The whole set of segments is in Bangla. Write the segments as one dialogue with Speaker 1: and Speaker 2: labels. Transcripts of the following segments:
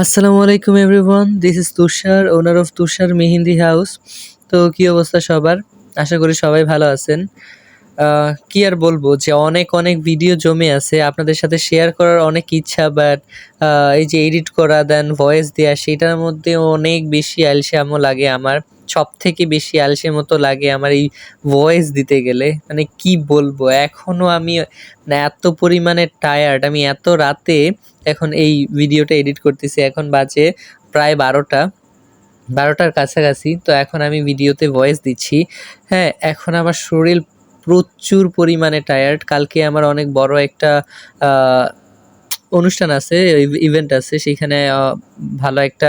Speaker 1: আসসালামু আলাইকুম everyone, this is Tushar, owner of Tushar Mehendi House. তো কি অবস্থা সবার? আশা করি সবাই ভালো আছেন। কি আর বলবো যে অনেক অনেক ভিডিও জমে আছে, আপনাদের সাথে শেয়ার করার অনেক ইচ্ছা, বাট এই যে এডিট করা দেন ভয়েস দেওয়া সেটার মধ্যে অনেক বেশি আলসেমো লাগে আমার। সব থেকে বেশি আলসে মতো লাগে আমার এই ভয়েস দিতে গেলে। মানে কি বলবো, এখনো আমি মানে এত পরিমাণে টায়ার্ড, আমি এত রাতে এখন এই ভিডিওটা এডিট করতেছি। এখন বাজে প্রায় 12টার কাছাকাছি। তো এখন আমি ভিডিওতে ভয়েস দিচ্ছি। হ্যাঁ, এখন আমার শরীর প্রচুর পরিমাণে টায়ার্ড। কালকে আমার অনেক বড় একটা আ অনুষ্ঠান আছে, ইভেন্ট আছে। সেইখানে ভালো একটা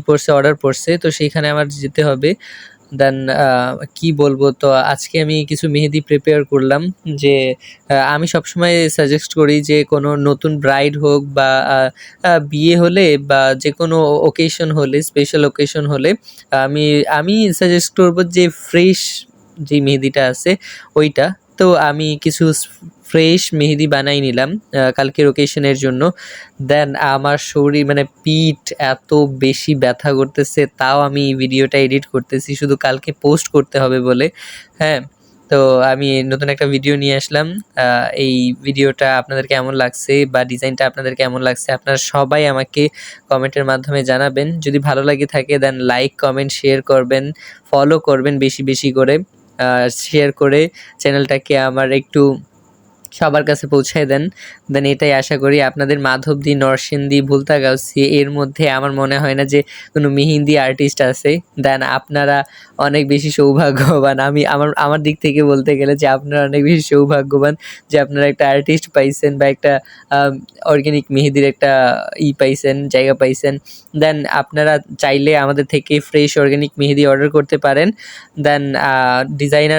Speaker 1: পড়ছে, অর্ডার পড়ছে। তো সেইখানে আমার যেতে হবে। দেন কি বলবো, তো আজকে আমি কিছু মেহেদি প্রিপেয়ার করলাম। যে আমি সবসময় সাজেস্ট করি যে কোনো নতুন ব্রাইড হোক বা বিয়ে হলে বা যেকোনো ওকেশন হলে, স্পেশাল ওকেশন হলে আমি আমি সাজেস্ট করব যে ফ্রেশ যে মেহেদিটা আছে ওইটা। তো আমি কিছু ফ্রেশ মেহেদি বানাই নিলাম কালকের ওকেশনের জন্য। দেন আমার শরীর মানে পিঠ এত বেশি ব্যথা করতেছে, তাও আমি ভিডিওটা এডিট করতেছি শুধু কালকে পোস্ট করতে হবে বলে। হ্যাঁ, তো আমি নতুন একটা ভিডিও নিয়ে আসলাম। এই ভিডিওটা আপনাদের কেমন লাগছে বা ডিজাইনটা আপনাদের কেমন লাগছে আপনারা সবাই আমাকে কমেন্টের মাধ্যমে জানাবেন। যদি ভালো লাগে থাকে দেন লাইক, কমেন্ট, শেয়ার করবেন, ফলো করবেন বেশি বেশি করে। শেয়ার করে চ্যানেলটাকে আমার একটু সবার কাছে পৌঁছায় দেন। দেন এটাই আশা করি। আপনাদের মাধবদী, নরসিংদী, ভুলতাগাউসী এর মধ্যে আমার মনে হয় না যে কোনো মেহেন্দি আর্টিস্ট আছে। দেন আপনারা অনেক বেশি সৌভাগ্যবান। আমি আমার আমার দিক থেকে বলতে গেলে যে আপনারা অনেক বেশি সৌভাগ্যবান যে আপনারা একটা আর্টিস্ট পাইছেন বা একটা অর্গানিক মেহেদির একটা পাইছেন, জায়গা পাইছেন। দেন আপনারা চাইলে আমাদের থেকে ফ্রেশ অর্গানিক মেহেদি অর্ডার করতে পারেন। দেন ডিজাইন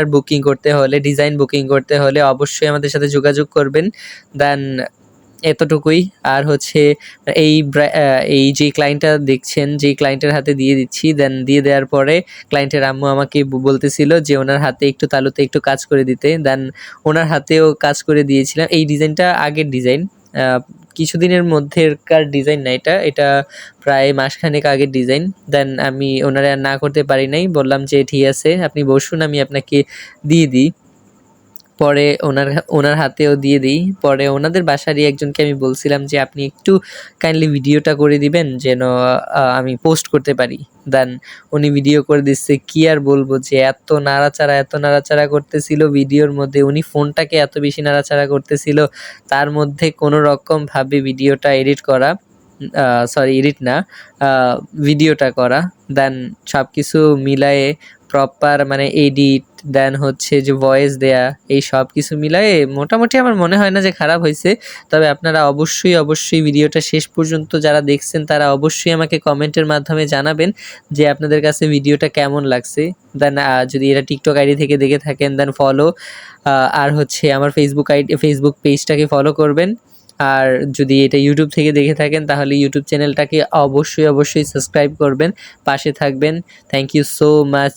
Speaker 1: বুকিং করতে হলে অবশ্যই আমাদের সাথে যোগাযোগ করবেন। দেন এতটুকুই। আর হচ্ছে এই যে ক্লায়েন্টটা দেখছেন, যেই ক্লায়েন্টের হাতে দিয়ে দিচ্ছি, দেন দিয়ে দেওয়ার পরে ক্লায়েন্টের আম্মু আমাকে বলতেছিল যে ওনার হাতে একটু তালুতে একটু কাজ করে দিতে। দেন ওনার হাতেও কাজ করে দিয়েছিলাম। এই ডিজাইনটা আগের ডিজাইন, কিছুদিনের মধ্যেকার ডিজাইন না, এটা প্রায় মাসখানেক আগের ডিজাইন। দেন আমি ওনারে আর না করতে পারি নাই, বললাম যে ঠিক আছে আপনি বসুন, আমি আপনাকে দিয়ে দিই। পরে ওনার হাতেও দিয়ে দিই। পরে ওনাদের বাসারই একজনকে আমি বলছিলাম যে আপনি একটু কাইন্ডলি ভিডিওটা করে দিবেন যেন আমি পোস্ট করতে পারি। দেন উনি ভিডিও করে দিচ্ছে। কি আর বলবো যে এত নাড়াচাড়া করতেছিল ভিডিওর মধ্যে, উনি ফোনটাকে এত বেশি নাড়াচাড়া করতেছিল, তার মধ্যে কোনো রকমভাবে ভিডিওটা এডিট করা, সরি এডিট না, ভিডিওটা করা। দেন সবকিছু মিলায়ে প্রপার মানে এডিট, দেন হচ্ছে যে ভয়েস দেয়া, এই সব কিছু মিলায়ে মোটামুটি আমার মনে হয় না যে খারাপ হয়েছে। তবে আপনারা অবশ্যই ভিডিওটা শেষ পর্যন্ত যারা দেখছেন তারা অবশ্যই আমাকে কমেন্টের মাধ্যমে জানাবেন যে আপনাদের কাছে ভিডিওটা কেমন লাগছে। দেন যদি এটা টিকটক আইডি থেকে দেখে থাকেন দেন ফলো, আর হচ্ছে আমার ফেসবুক পেজটাকে ফলো করবেন। আর যদি এটা ইউটিউব থেকে দেখে থাকেন তাহলে ইউটিউব চ্যানেলটাকে অবশ্যই সাবস্ক্রাইব করবেন, পাশে থাকবেন। Thank you so much.